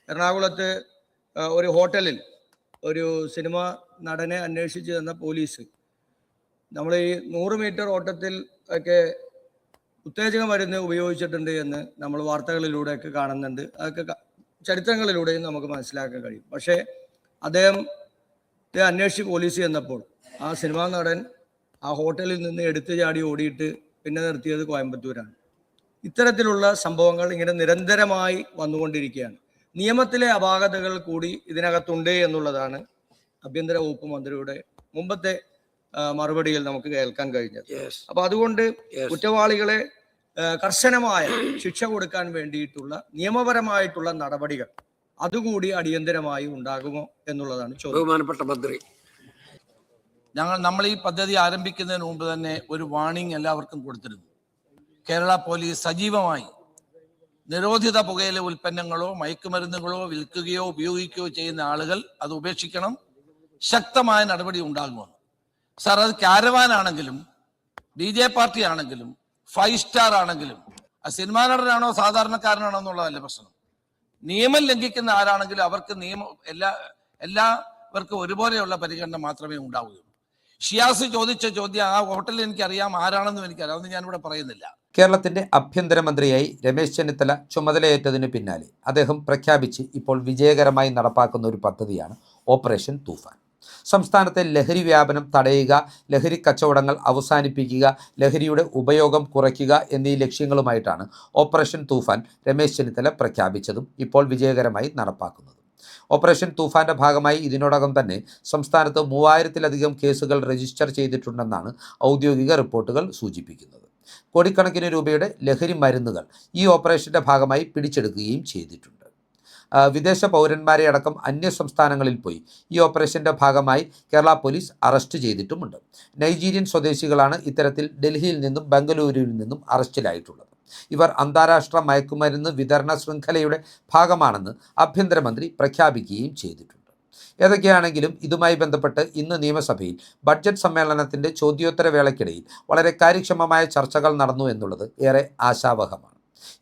എറണാകുളത്ത് ഒരു ഹോട്ടലിൽ ഒരു സിനിമ നടനെ അന്വേഷിച്ച് ചെന്ന പോലീസ് നമ്മൾ ഈ 100 മീറ്റർ ഓട്ടത്തിൽ ഒക്കെ ഉത്തേജക മരുന്ന് ഉപയോഗിച്ചിട്ടുണ്ട് എന്ന് നമ്മൾ വാർത്തകളിലൂടെയൊക്കെ കാണുന്നുണ്ട്. അതൊക്കെ ചരിത്രങ്ങളിലൂടെയും നമുക്ക് മനസ്സിലാക്കാൻ കഴിയും. പക്ഷേ അദ്ദേഹത്തെ അന്വേഷിച്ച് പോലീസ് ചെന്നപ്പോൾ ആ സിനിമാ നടൻ ആ ഹോട്ടലിൽ നിന്ന് എടുത്തു ചാടി ഓടിയിട്ട് പിന്നെ നിർത്തിയത് കോയമ്പത്തൂരാണ്. ഇത്തരത്തിലുള്ള സംഭവങ്ങൾ ഇങ്ങനെ നിരന്തരമായി വന്നുകൊണ്ടിരിക്കുകയാണ്. നിയമത്തിലെ അപാകതകൾ കൂടി ഇതിനകത്തുണ്ട് എന്നുള്ളതാണ് ആഭ്യന്തര വകുപ്പ് മന്ത്രിയുടെ മുമ്പത്തെ മറുപടിയിൽ നമുക്ക് കേൾക്കാൻ കഴിഞ്ഞത്. അപ്പൊ അതുകൊണ്ട് കുറ്റവാളികളെ കർശനമായ ശിക്ഷ കൊടുക്കാൻ വേണ്ടിയിട്ടുള്ള നിയമപരമായിട്ടുള്ള നടപടികൾ അതുകൂടി അടിയന്തരമായി ഉണ്ടാകുമോ എന്നുള്ളതാണ് ചോദ്യം. ബഹുമാനപ്പെട്ട മന്ത്രി, നമ്മൾ ഈ പദ്ധതി ആരംഭിക്കുന്നതിന് മുമ്പ് തന്നെ ഒരു വാർണിംഗ് എല്ലാവർക്കും കൊടുത്തിരുന്നു. കേരള പോലീസ് സജീവമായി നിരോധിത പുകയില ഉൽപ്പന്നങ്ങളോ മയക്കുമരുന്നുകളോ വിൽക്കുകയോ ഉപയോഗിക്കുകയോ ചെയ്യുന്ന ആളുകൾ അത് ഉപേക്ഷിക്കണം, ശക്തമായ നടപടി ഉണ്ടാകുമെന്ന്. സാർ, അത് കാരവാൻ ആണെങ്കിലും DJ പാർട്ടി ആണെങ്കിലും 5 സ്റ്റാർ ആണെങ്കിലും സിനിമാ നടനാണോ സാധാരണക്കാരനാണോ എന്നുള്ളതല്ല പ്രശ്നം. നിയമം ലംഘിക്കുന്ന ആരാണെങ്കിലും അവർക്ക് എല്ലാവർക്കും ഒരുപോലെയുള്ള പരിഗണന മാത്രമേ ഉണ്ടാവുകയുള്ളൂ. ഷിയാസ് ചോദിച്ച ചോദ്യം ആ ഹോട്ടലിൽ എനിക്കറിയാം, ആരാണെന്നും എനിക്കറിയാം, അതൊന്നും ഞാനിവിടെ പറയുന്നില്ല. കേരളത്തിന്റെ ആഭ്യന്തരമന്ത്രിയായി രമേശ് ചെന്നിത്തല ചുമതലയേറ്റതിന് പിന്നാലെ അദ്ദേഹം പ്രഖ്യാപിച്ച് ഇപ്പോൾ വിജയകരമായി നടപ്പാക്കുന്ന ഒരു പദ്ധതിയാണ് ഓപ്പറേഷൻ തൂഫാൻ. സംസ്ഥാനത്തെ ലഹരി വ്യാപനം തടയുക, ലഹരി കച്ചവടങ്ങൾ അവസാനിപ്പിക്കുക, ലഹരിയുടെ ഉപയോഗം കുറയ്ക്കുക എന്നീ ലക്ഷ്യങ്ങളുമായിട്ടാണ് ഓപ്പറേഷൻ തൂഫാൻ രമേശ് ചെന്നിത്തല പ്രഖ്യാപിച്ചതും ഇപ്പോൾ വിജയകരമായി നടപ്പാക്കുന്നതും. ഓപ്പറേഷൻ തൂഫാന്റെ ഭാഗമായി ഇതിനോടകം തന്നെ സംസ്ഥാനത്ത് 3000-ലധികം കേസുകൾ രജിസ്റ്റർ ചെയ്തിട്ടുണ്ടെന്നാണ് ഔദ്യോഗിക റിപ്പോർട്ടുകൾ സൂചിപ്പിക്കുന്നത്. കോടിക്കണക്കിന് രൂപയുടെ ലഹരി മരുന്നുകൾ ഈ ഓപ്പറേഷന്റെ ഭാഗമായി പിടിച്ചെടുക്കുകയും ചെയ്തിട്ടുണ്ട്. വിദേശ പൗരന്മാരെ അടക്കം അന്യ സംസ്ഥാനങ്ങളിൽ പോയി ഈ ഓപ്പറേഷന്റെ ഭാഗമായി കേരള പോലീസ് അറസ്റ്റ് ചെയ്തിട്ടുമുണ്ട്. നൈജീരിയൻ സ്വദേശികളാണ് ഇത്തരത്തിൽ ഡൽഹിയിൽ നിന്നും ബംഗളൂരുവിൽ നിന്നും അറസ്റ്റിലായിട്ടുള്ളത്. ഇവർ അന്താരാഷ്ട്ര മയക്കുമരുന്ന് വിതരണ ശൃംഖലയുടെ ഭാഗമാണെന്ന് ആഭ്യന്തരമന്ത്രി പ്രഖ്യാപിക്കുകയും ചെയ്തിട്ടുണ്ട്. ഏതൊക്കെയാണെങ്കിലും ഇതുമായി ബന്ധപ്പെട്ട് ഇന്ന് നിയമസഭയിൽ ബഡ്ജറ്റ് സമ്മേളനത്തിന്റെ ചോദ്യോത്തര വേളയ്ക്കിടയിൽ വളരെ കാര്യക്ഷമമായ ചർച്ചകൾ നടന്നു എന്നുള്ളത് ഏറെ ആശാവഹമാണ്.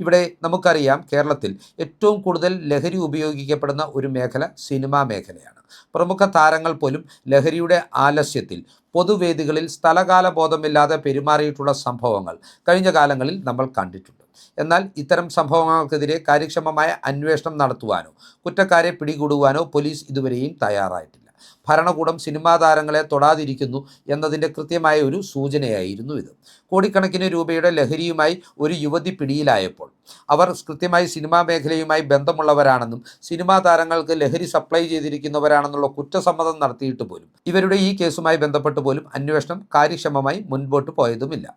ഇവിടെ നമുക്കറിയാം, കേരളത്തിൽ ഏറ്റവും കൂടുതൽ ലഹരി ഉപയോഗിക്കപ്പെടുന്ന ഒരു മേഖല സിനിമാ മേഖലയാണ്. പ്രമുഖ താരങ്ങൾ പോലും ലഹരിയുടെ ആലസ്യത്തിൽ പൊതുവേദികളിൽ സ്ഥലകാല ബോധമില്ലാതെ പെരുമാറിയിട്ടുള്ള സംഭവങ്ങൾ കഴിഞ്ഞ കാലങ്ങളിൽ നമ്മൾ കണ്ടിട്ടുണ്ട്. എന്നാൽ ഇത്തരം സംഭവങ്ങൾക്കെതിരെ കാര്യക്ഷമമായ അന്വേഷണം നടത്തുവാനോ കുറ്റക്കാരെ പിടികൂടുവാനോ പോലീസ് ഇതുവരെയും തയ്യാറായിട്ടില്ല. ഭരണകൂടം സിനിമാ താരങ്ങളെ തൊടാതിരിക്കുന്നു എന്നതിൻ്റെ കൃത്യമായ ഒരു സൂചനയായിരുന്നു ഇത്. കോടിക്കണക്കിന് രൂപയുടെ ലഹരിയുമായി ഒരു യുവതി പിടിയിലായപ്പോൾ അവർ കൃത്യമായി സിനിമാ മേഖലയുമായി ബന്ധമുള്ളവരാണെന്നും സിനിമാ താരങ്ങൾക്ക് ലഹരി സപ്ലൈ ചെയ്തിരിക്കുന്നവരാണെന്നുള്ള കുറ്റസമ്മതം നടത്തിയിട്ട് പോലും ഇവരുടെ ഈ കേസുമായി ബന്ധപ്പെട്ട് പോലും അന്വേഷണം കാര്യക്ഷമമായി മുൻപോട്ട് പോയതുമില്ല.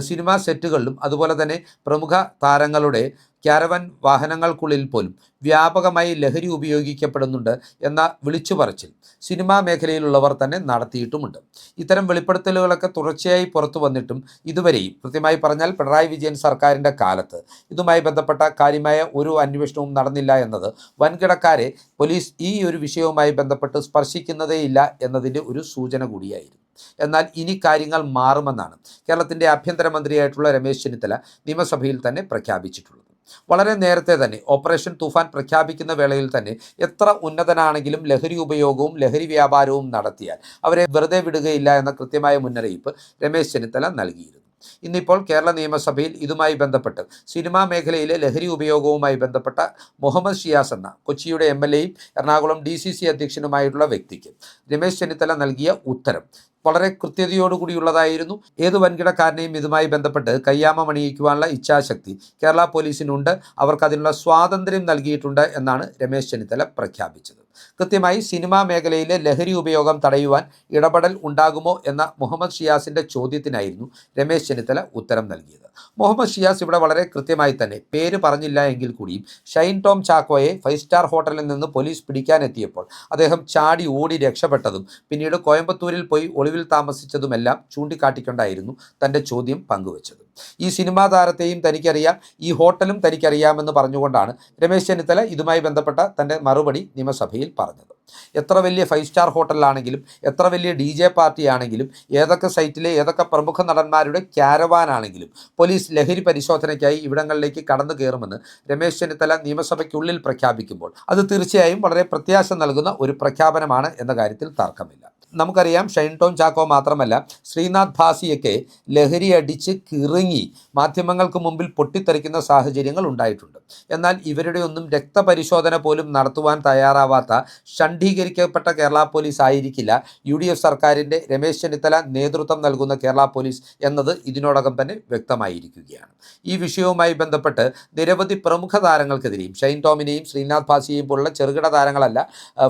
സിനിമാ സെറ്റുകളിലും അതുപോലെ തന്നെ പ്രമുഖ താരങ്ങളുടെ ക്യാരവൻ വാഹനങ്ങൾക്കുള്ളിൽ പോലും വ്യാപകമായി ലഹരി ഉപയോഗിക്കപ്പെടുന്നുണ്ട് എന്ന വിളിച്ചുപറച്ചിൽ സിനിമാ മേഖലയിലുള്ളവർ തന്നെ നടത്തിയിട്ടുമുണ്ട്. ഇത്തരം വെളിപ്പെടുത്തലുകളൊക്കെ തുടർച്ചയായി പുറത്തു വന്നിട്ടും ഇതുവരെയും കൃത്യമായി പറഞ്ഞാൽ പിണറായി വിജയൻ സർക്കാരിൻ്റെ കാലത്ത് ഇതുമായി ബന്ധപ്പെട്ട കാര്യമായ ഒരു അന്വേഷണവും നടന്നില്ല എന്നത് വൻകിടക്കാരെ പോലീസ് ഈ ഒരു വിഷയവുമായി ബന്ധപ്പെട്ട് സ്പർശിക്കുന്നതേയില്ല എന്നതിൻ്റെ ഒരു സൂചന കൂടിയായിരുന്നു. എന്നാൽ ഇനി കാര്യങ്ങൾ മാറുമെന്നാണ് കേരളത്തിൻ്റെ ആഭ്യന്തരമന്ത്രിയായിട്ടുള്ള രമേശ് ചെന്നിത്തല നിയമസഭയിൽ തന്നെ പ്രഖ്യാപിച്ചിട്ടുള്ളത്. വളരെ നേരത്തെ തന്നെ ഓപ്പറേഷൻ തൂഫാൻ പ്രഖ്യാപിക്കുന്ന വേളയിൽ തന്നെ എത്ര ഉന്നതനാണെങ്കിലും ലഹരി ഉപയോഗവും ലഹരി വ്യാപാരവും നടത്തിയാൽ അവരെ വെറുതെ വിടുകയില്ല എന്ന കൃത്യമായ മുന്നറിയിപ്പ് രമേശ് ചെന്നിത്തല നൽകിയിരുന്നു. ഇന്നിപ്പോൾ കേരള നിയമസഭയിൽ ഇതുമായി ബന്ധപ്പെട്ട് സിനിമാ മേഖലയിലെ ലഹരി ഉപയോഗവുമായി ബന്ധപ്പെട്ട മുഹമ്മദ് ഷിയാസ് എന്ന കൊച്ചിയുടെ MLAയും എറണാകുളം DCC അധ്യക്ഷനുമായിട്ടുള്ള വ്യക്തിക്ക് രമേശ് ചെന്നിത്തല നൽകിയ ഉത്തരം വളരെ കൃത്യതയോടുകൂടിയുള്ളതായിരുന്നു. ഏതു വൻകിടക്കാരനെയും ഇതുമായി ബന്ധപ്പെട്ട് കയ്യാമം അണിയിക്കുവാനുള്ള ഇച്ഛാശക്തി കേരള പോലീസിനുണ്ട്, അവർക്കതിനുള്ള സ്വാതന്ത്ര്യം നൽകിയിട്ടുണ്ട് എന്നാണ് രമേശ് ചെന്നിത്തല പ്രഖ്യാപിച്ചത്. കൃത്യമായി സിനിമാ മേഖലയിലെ ലഹരി ഉപയോഗം തടയുവാൻ ഇടപെടൽ ഉണ്ടാകുമോ എന്ന മുഹമ്മദ് ഷിയാസിൻ്റെ ചോദ്യത്തിനായിരുന്നു രമേശ് ചെന്നിത്തല ഉത്തരം നൽകിയത്. മുഹമ്മദ് ഷിയാസ് ഇവിടെ വളരെ കൃത്യമായി തന്നെ പേര് പറഞ്ഞില്ല എങ്കിൽ കൂടിയും ഷൈൻ ടോം ചാക്കോയെ 5 സ്റ്റാർ ഹോട്ടലിൽ നിന്ന് പോലീസ് പിടിക്കാനെത്തിയപ്പോൾ അദ്ദേഹം ചാടി ഓടി രക്ഷപ്പെട്ടതും പിന്നീട് കോയമ്പത്തൂരിൽ പോയി ഒളിവിൽ താമസിച്ചതുമെല്ലാം ചൂണ്ടിക്കാട്ടിക്കൊണ്ടായിരുന്നു തൻ്റെ ചോദ്യം പങ്കുവച്ചത്. ഈ സിനിമാ താരത്തെയും തനിക്കറിയാം, ഈ ഹോട്ടലും തനിക്കറിയാമെന്ന് പറഞ്ഞുകൊണ്ടാണ് രമേശ് ചെന്നിത്തല ഇതുമായി ബന്ധപ്പെട്ട തൻ്റെ മറുപടി നിയമസഭയിൽ പറഞ്ഞത്. എത്ര വലിയ 5 സ്റ്റാർ ഹോട്ടലിലാണെങ്കിലും എത്ര വലിയ DJ പാർട്ടി ആണെങ്കിലും ഏതൊക്കെ സൈറ്റിലെ ഏതൊക്കെ പ്രമുഖ നടന്മാരുടെ ക്യാരവാനാണെങ്കിലും പോലീസ് ലഹരി പരിശോധനയ്ക്കായി ഇവിടങ്ങളിലേക്ക് കടന്നു കയറുമെന്ന് രമേശ് ചെന്നിത്തല നിയമസഭയ്ക്കുള്ളിൽ പ്രഖ്യാപിക്കുമ്പോൾ അത് തീർച്ചയായും വളരെ പ്രത്യാശ നൽകുന്ന ഒരു പ്രഖ്യാപനമാണ് എന്ന കാര്യത്തിൽ തർക്കമില്ല. നമുക്കറിയാം ഷൈൻ ടോം ചാക്കോ മാത്രമല്ല ശ്രീനാഥ് ഭാസിയൊക്കെ ലഹരി അടിച്ച് കിറുങ്ങി മാധ്യമങ്ങൾക്ക് മുമ്പിൽ പൊട്ടിത്തെറിക്കുന്ന സാഹചര്യങ്ങൾ ഉണ്ടായിട്ടുണ്ട്. എന്നാൽ ഇവരുടെ ഒന്നും രക്തപരിശോധന പോലും നടത്തുവാൻ തയ്യാറാവാത്ത ഷണ്ഡീകരിക്കപ്പെട്ട കേരള പോലീസ് ആയിരിക്കില്ല UDF സർക്കാരിൻ്റെ രമേശ് ചെന്നിത്തല നേതൃത്വം നൽകുന്ന കേരള പോലീസ് എന്നത് ഇതിനോടകം തന്നെ വ്യക്തമായിരിക്കുകയാണ്. ഈ വിഷയവുമായി ബന്ധപ്പെട്ട് നിരവധി പ്രമുഖ താരങ്ങൾക്കെതിരെയും ഷൈൻ ടോമിനെയും ശ്രീനാഥ് ഭാസിയെയും പോലുള്ള ചെറുകിട താരങ്ങളല്ല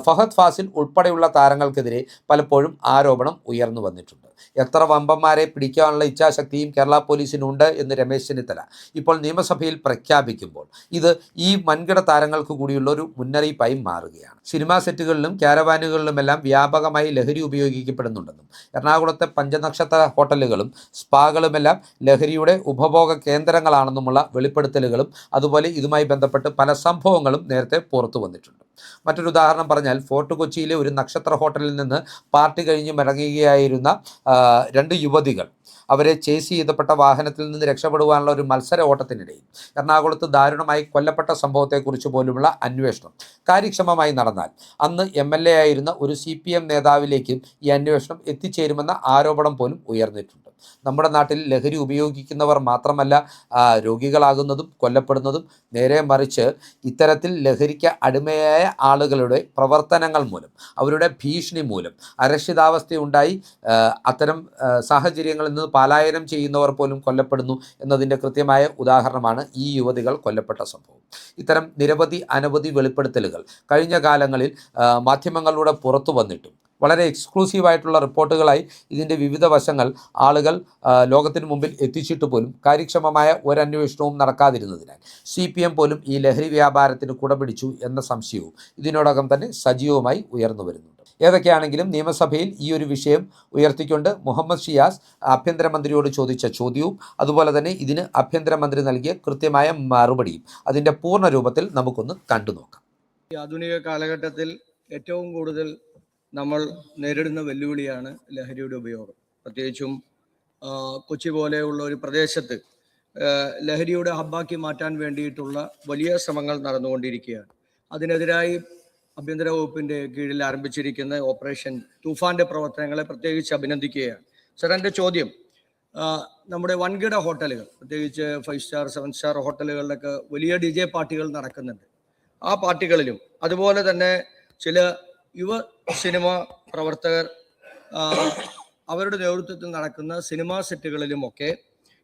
ഫഹദ് ഫാസിൽ ഉൾപ്പെടെയുള്ള താരങ്ങൾക്കെതിരെ പലപ്പോഴും ആരോപണം ഉയർന്നു വന്നിട്ടുണ്ട്. എത്ര വമ്പന്മാരെ പിടിക്കാനുള്ള ഇച്ഛാശക്തിയും കേരള പോലീസിനുണ്ട് എന്ന് രമേശ് ചെന്നിത്തല ഇപ്പോൾ നിയമസഭയിൽ പ്രഖ്യാപിക്കുമ്പോൾ ഇത് ഈ വൻകിട താരങ്ങൾക്ക് കൂടിയുള്ള ഒരു മുന്നറിയിപ്പായി മാറുകയാണ്. സിനിമാ സെറ്റുകളിലും ക്യാരവാനുകളിലുമെല്ലാം വ്യാപകമായി ലഹരി ഉപയോഗിക്കപ്പെടുന്നുണ്ടെന്നും എറണാകുളത്തെ പഞ്ചനക്ഷത്ര ഹോട്ടലുകളും സ്പാകളുമെല്ലാം ലഹരിയുടെ ഉപഭോഗ കേന്ദ്രങ്ങളാണെന്നുമുള്ള വെളിപ്പെടുത്തലുകളും അതുപോലെ ഇതുമായി ബന്ധപ്പെട്ട് പല സംഭവങ്ങളും നേരത്തെ പുറത്തു വന്നിട്ടുണ്ട്. മറ്റൊരു ഉദാഹരണം പറഞ്ഞാൽ ഫോർട്ട് കൊച്ചിയിലെ ഒരു നക്ഷത്ര ഹോട്ടലിൽ നിന്ന് പാർട്ടി കഴിഞ്ഞ് മടങ്ങുകയായിരുന്ന 2 യുവതികൾ അവരെ ചേസ് ചെയ്തപ്പെട്ട വാഹനത്തിൽ നിന്ന് രക്ഷപ്പെടുവാനുള്ള ഒരു മത്സര ഓട്ടത്തിനിടയിൽ എറണാകുളത്ത് ദാരുണമായി കൊല്ലപ്പെട്ട സംഭവത്തെക്കുറിച്ച് പോലുമുള്ള അന്വേഷണം കാര്യക്ഷമമായി നടന്നാൽ അന്ന് MLA ആയിരുന്ന ഒരു CPM നേതാവിലേക്കും ഈ അന്വേഷണം എത്തിച്ചേരുമെന്ന ആരോപണം പോലും ഉയർന്നിട്ടുണ്ട്. നമ്മുടെ നാട്ടിൽ ലഹരി ഉപയോഗിക്കുന്നവർ മാത്രമല്ല രോഗികളാകുന്നതും കൊല്ലപ്പെടുന്നതും, നേരെ മറിച്ച് ഇത്തരത്തിൽ ലഹരിക്ക് അടിമയായ ആളുകളുടെ പ്രവർത്തനങ്ങൾ മൂലം അവരുടെ ഭീഷണി മൂലം അരക്ഷിതാവസ്ഥയുണ്ടായി അത്തരം സാഹചര്യങ്ങളിൽ നിന്ന് പലായനം ചെയ്യുന്നവർ പോലും കൊല്ലപ്പെടുന്നു എന്നതിൻ്റെ കൃത്യമായ ഉദാഹരണമാണ് ഈ യുവതികൾ കൊല്ലപ്പെട്ട സംഭവം. ഇത്തരം അനവധി വെളിപ്പെടുത്തലുകൾ കഴിഞ്ഞ കാലങ്ങളിൽ മാധ്യമങ്ങളിലൂടെ പുറത്തു വന്നിട്ടും വളരെ എക്സ്ക്ലൂസീവായിട്ടുള്ള റിപ്പോർട്ടുകളായി ഇതിൻ്റെ വിവിധ വശങ്ങൾ ആളുകൾ ലോകത്തിന് മുമ്പിൽ എത്തിച്ചിട്ട് പോലും കാര്യക്ഷമമായ ഒരന്വേഷണവും നടക്കാതിരുന്നതിനാൽ CPM പോലും ഈ ലഹരി വ്യാപാരത്തിന് കുടപിടിച്ചു എന്ന സംശയവും ഇതിനോടകം തന്നെ സജീവമായി ഉയർന്നു വരുന്നുണ്ട്. ഏതൊക്കെയാണെങ്കിലും നിയമസഭയിൽ ഈ ഒരു വിഷയം ഉയർത്തിക്കൊണ്ട് മുഹമ്മദ് ഷിയാസ് ആഭ്യന്തരമന്ത്രിയോട് ചോദിച്ച ചോദ്യവും അതുപോലെ തന്നെ ഇതിന് ആഭ്യന്തരമന്ത്രി നൽകിയ കൃത്യമായ മറുപടിയും അതിൻ്റെ പൂർണ്ണ രൂപത്തിൽ നമുക്കൊന്ന് കണ്ടു നോക്കാം. ഈ ആധുനിക കാലഘട്ടത്തിൽ ഏറ്റവും കൂടുതൽ നമ്മൾ നേരിടുന്ന വെല്ലുവിളിയാണ് ലഹരിയുടെ ഉപയോഗം. പ്രത്യേകിച്ചും കൊച്ചി പോലെയുള്ള ഒരു പ്രദേശത്ത് ലഹരിയുടെ ഹബ്ബാക്കി മാറ്റാൻ വേണ്ടിയിട്ടുള്ള വലിയ ശ്രമങ്ങൾ നടന്നുകൊണ്ടിരിക്കുകയാണ്. അതിനെതിരായി ആഭ്യന്തര വകുപ്പിൻ്റെ കീഴിൽ ആരംഭിച്ചിരിക്കുന്ന ഓപ്പറേഷൻ തൂഫാന്റെ പ്രവർത്തനങ്ങളെ പ്രത്യേകിച്ച് അഭിനന്ദിക്കുകയാണ്. സാർ, എൻ്റെ ചോദ്യം, നമ്മുടെ വൻകിട ഹോട്ടലുകൾ, പ്രത്യേകിച്ച് 5 സ്റ്റാർ 7 സ്റ്റാർ ഹോട്ടലുകളിലൊക്കെ വലിയ DJ പാർട്ടികൾ നടക്കുന്നുണ്ട്. ആ പാർട്ടികളിലും അതുപോലെ തന്നെ ചില യുവ സിനിമ പ്രവർത്തകർ അവരുടെ നേതൃത്വത്തിൽ നടക്കുന്ന സിനിമാ സെറ്റുകളിലുമൊക്കെ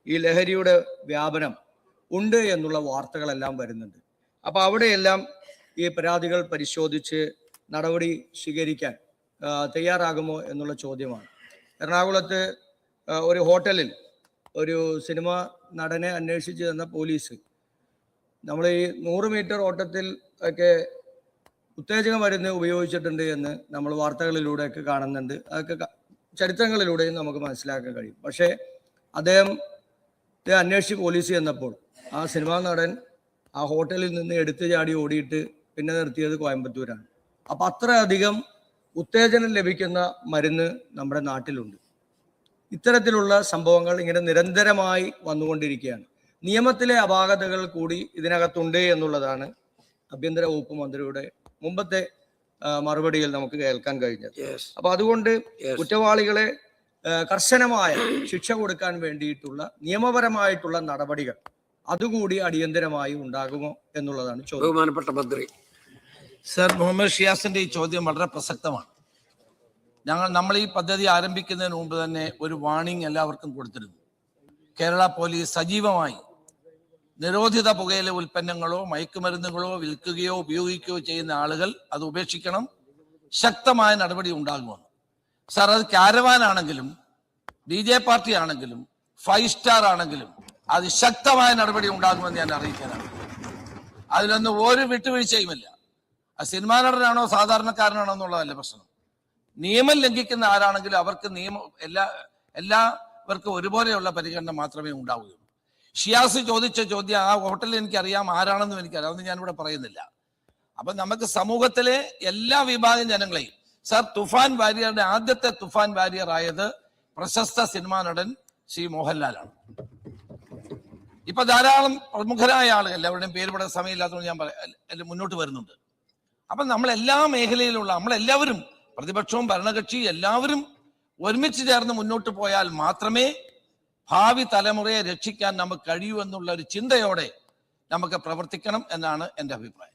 ഈ ലഹരിയുടെ വ്യാപനം ഉണ്ട് എന്നുള്ള വാർത്തകളെല്ലാം വരുന്നുണ്ട്. അപ്പോൾ അവിടെയെല്ലാം ഈ പരാതികൾ പരിശോധിച്ച് നടപടി സ്വീകരിക്കാൻ തയ്യാറാകുമോ എന്നുള്ള ചോദ്യമാണ്. എറണാകുളത്ത് ഒരു ഹോട്ടലിൽ ഒരു സിനിമാ നടനെ അന്വേഷിച്ച് തന്ന പോലീസ് നമ്മൾ ഈ 100 മീറ്റർ ഓട്ടത്തിൽ ഒക്കെ ഉത്തേജക മരുന്ന് ഉപയോഗിച്ചിട്ടുണ്ട് എന്ന് നമ്മൾ വാർത്തകളിലൂടെയൊക്കെ കാണുന്നുണ്ട്. അതൊക്കെ ചരിത്രങ്ങളിലൂടെയും നമുക്ക് മനസ്സിലാക്കാൻ കഴിയും. പക്ഷേ അദ്ദേഹത്തെ അന്വേഷിച്ച് പോലീസ് ചെന്നപ്പോൾ ആ സിനിമാ നടൻ ആ ഹോട്ടലിൽ നിന്ന് എടുത്തു ചാടി ഓടിയിട്ട് പിന്നെ നിർത്തിയത് കോയമ്പത്തൂരാണ്. അപ്പം അത്രയധികം ഉത്തേജനം ലഭിക്കുന്ന മരുന്ന് നമ്മുടെ നാട്ടിലുണ്ട്. ഇത്തരത്തിലുള്ള സംഭവങ്ങൾ ഇങ്ങനെ നിരന്തരമായി വന്നുകൊണ്ടിരിക്കുകയാണ്. നിയമത്തിലെ അപാകതകൾ കൂടി ഇതിനകത്തുണ്ട് എന്നുള്ളതാണ് ആഭ്യന്തര വകുപ്പ് മന്ത്രിയുടെ മുമ്പത്തെ മറുപടിയിൽ നമുക്ക് കേൾക്കാൻ കഴിഞ്ഞത്. അപ്പൊ അതുകൊണ്ട് കുറ്റവാളികളെ കർശനമായ ശിക്ഷ കൊടുക്കാൻ വേണ്ടിയിട്ടുള്ള നിയമപരമായിട്ടുള്ള നടപടികൾ അതുകൂടി അടിയന്തരമായി ഉണ്ടാകുമോ എന്നുള്ളതാണ് ചോദ്യം. ബഹുമാനപ്പെട്ട മന്ത്രി. സർ, മുഹമ്മദ് ഷിയാസിന്റെ ഈ ചോദ്യം വളരെ പ്രസക്തമാണ്. നമ്മൾ ഈ പദ്ധതി ആരംഭിക്കുന്നതിന് മുമ്പ് തന്നെ ഒരു വാർണിംഗ് എല്ലാവർക്കും കൊടുത്തിരുന്നു. കേരള പോലീസ് സജീവമായി നിരോധിത പുകയില ഉൽപ്പന്നങ്ങളോ മയക്കുമരുന്നുകളോ വിൽക്കുകയോ ഉപയോഗിക്കുകയോ ചെയ്യുന്ന ആളുകൾ അത് ഉപേക്ഷിക്കണം, ശക്തമായ നടപടി ഉണ്ടാകുമെന്ന്. സാർ, അത് കാരവാനാണെങ്കിലും DJ പാർട്ടി ആണെങ്കിലും 5 സ്റ്റാർ ആണെങ്കിലും അത് ശക്തമായ നടപടി ഉണ്ടാകുമെന്ന് ഞാൻ അറിയിക്കാനാണ്. അതിലൊന്നും ഒരു വിട്ടുവീഴ്ചയുമില്ല. ആ സിനിമാ നടനാണോ സാധാരണക്കാരനാണോ എന്നുള്ളതല്ല പ്രശ്നം. നിയമം ലംഘിക്കുന്ന ആരാണെങ്കിലും അവർക്ക് എല്ലാവർക്കും ഒരുപോലെയുള്ള പരിഗണന മാത്രമേ ഉണ്ടാവുകയുള്ളൂ. ഷിയാസ് ചോദിച്ച ചോദ്യം, ആ ഹോട്ടലിൽ എനിക്കറിയാം, ആരാണെന്നും എനിക്കറിയാം, അതൊന്നും ഞാനിവിടെ പറയുന്നില്ല. അപ്പൊ നമുക്ക് സമൂഹത്തിലെ എല്ലാ വിഭാഗം ജനങ്ങളെയും സർ തുഫാൻ വാരിയറുടെ ആദ്യത്തെ തുഫാൻ വാരിയർ ആയത് പ്രശസ്ത സിനിമാ നടൻ ശ്രീ മോഹൻലാലാണ്. ഇപ്പൊ ധാരാളം പ്രമുഖരായ ആളുകൾ, എല്ലാവരുടെയും പേര് ഇവിടെ സമയമില്ലാത്തതുകൊണ്ട് ഞാൻ പറയാം, മുന്നോട്ട് വരുന്നുണ്ട്. അപ്പൊ നമ്മളെല്ലാ മേഖലയിലുള്ള നമ്മളെല്ലാവരും, പ്രതിപക്ഷവും ഭരണകക്ഷിയും എല്ലാവരും ഒരുമിച്ച് ചേർന്ന് മുന്നോട്ട് പോയാൽ മാത്രമേ ഭാവി തലമുറയെ രക്ഷിക്കാൻ നമുക്ക് കഴിയൂ എന്നുള്ള ഒരു ചിന്തയോടെ നമുക്ക് പ്രവർത്തിക്കണം എന്നാണ് എൻ്റെ അഭിപ്രായം.